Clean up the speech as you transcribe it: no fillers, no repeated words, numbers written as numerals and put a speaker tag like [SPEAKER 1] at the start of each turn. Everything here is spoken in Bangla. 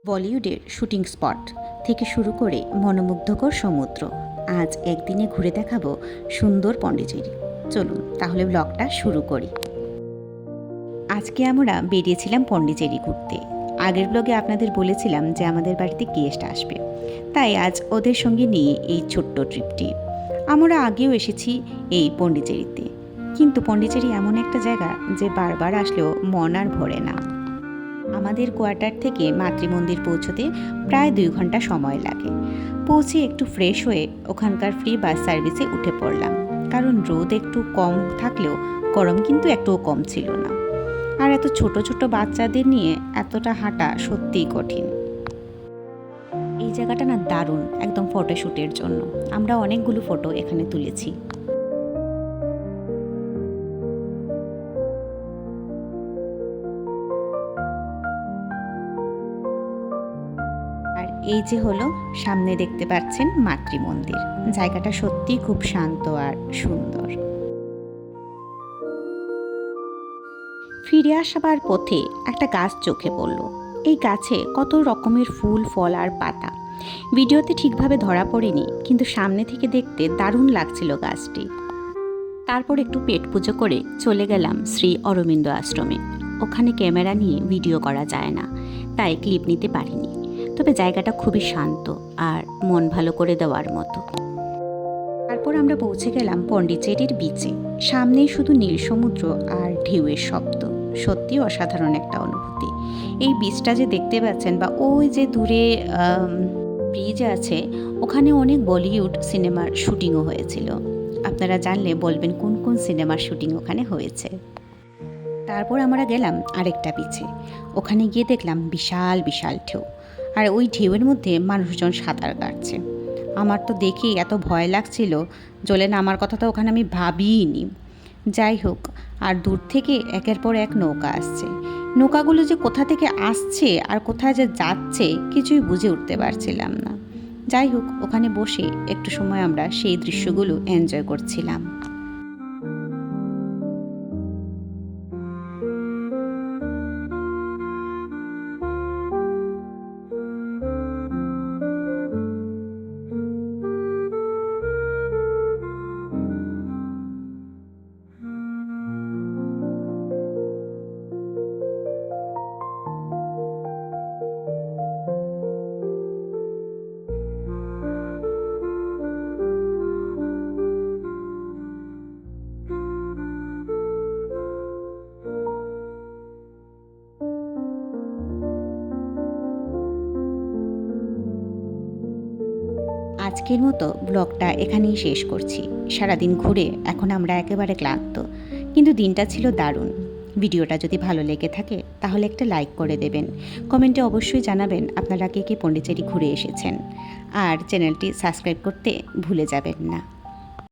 [SPEAKER 1] বলিউডের শুটিং স্পট থেকে শুরু করে মনোমুগ্ধকর সমুদ্র, আজ একদিনে ঘুরে দেখাবো সুন্দর পন্ডিচেরি। চলুন তাহলে ব্লগটা শুরু করি। আজকে আমরা বেরিয়েছিলাম পন্ডিচেরি ঘুরতে। আগের ব্লগে আপনাদের বলেছিলাম যে আমাদের বাড়িতে গেস্ট আসবে, তাই আজ ওদের সঙ্গে নিয়ে এই ছোট্ট ট্রিপটি। আমরা আগেও এসেছি এই পন্ডিচেরিতে, কিন্তু পন্ডিচেরি এমন একটা জায়গা যে বারবার আসলেও মন আর ভরে না। আমাদের কোয়ার্টার থেকে মাতৃমন্দির পৌঁছতে প্রায় 2 ঘন্টা সময় লাগে। পৌঁছে একটু ফ্রেশ হয়ে ওখানকার ফ্রি বাস সার্ভিসে উঠে পড়লাম, কারণ রোদ একটু কম থাকলেও গরম কিন্তু একটুও কম ছিল না। আর এত ছোট ছোট বাচ্চাদের নিয়ে এতটা হাঁটা সত্যিই কঠিন। এই জায়গাটা না দারুণ, একদম ফটোশ্যুটের জন্য। আমরা অনেকগুলো ফটো এখানে তুলেছি। আর এই যে হলো সামনে দেখতে পাচ্ছেন মাতৃমন্দির। জায়গাটা সত্যি খুব শান্ত আর সুন্দর। ফিরে আসবার পথে একটা গাছ চোখে পড়ল। এই গাছে কত রকমের ফুল, ফল আর পাতা। ভিডিওতে ঠিকভাবে ধরা পড়েনি, কিন্তু সামনে থেকে দেখতে দারুণ লাগছিল গাছটি। তারপর একটু পেট পুজো করে চলে গেলাম শ্রী অরবিন্দ আশ্রমে। ওখানে ক্যামেরা নিয়ে ভিডিও করা যায় না, তাই ক্লিপ নিতে পারিনি। তবে জায়গাটা খুবই শান্ত আর মন ভালো করে দেওয়ার মতো। তারপর আমরা পৌঁছে গেলাম পন্ডিচেরির বিচে। সামনেই শুধু নীল সমুদ্র আর ঢেউয়ের শব্দ। সত্যি অসাধারণ একটা অনুভূতি। এই বিচটা যে দেখতে পাচ্ছেন, বা ওই যে দূরে ব্রিজ আছে, ওখানে অনেক বলিউড সিনেমার শুটিংও হয়েছিল। আপনারা জানলে বলবেন কোন কোন সিনেমার শুটিং ওখানে হয়েছে। তারপর আমরা গেলাম আরেকটা বিচে। ওখানে গিয়ে দেখলাম বিশাল বিশাল ঢেউ, আর ওই ঢেউয়ের মধ্যে মানুষজন সাঁতার কাটছে। আমার তো দেখেই এত ভয় লাগছিল, জলে নামার কথা তো ওখানে আমি ভাবিইনি। যাই হোক, আর দূর থেকে একের পর এক নৌকা আসছে। নৌকাগুলো যে কোথা থেকে আসছে আর কোথায় যে যাচ্ছে কিছুই বুঝে উঠতে পারছিলাম না। যাই হোক, ওখানে বসে একটু সময় আমরা সেই দৃশ্যগুলো এনজয় করছিলাম। আজকের মতো ব্লগটা এখানেই শেষ করছি। সারাদিন ঘুরে এখন আমরা একেবারে ক্লান্ত, কিন্তু দিনটা ছিল দারুণ। ভিডিওটা যদি ভালো লেগে থাকে তাহলে একটা লাইক করে দেবেন। কমেন্টে অবশ্যই জানাবেন আপনারা কে কে পন্ডিচেরি ঘুরে এসেছেন। আর চ্যানেলটি সাবস্ক্রাইব করতে ভুলে যাবেন না।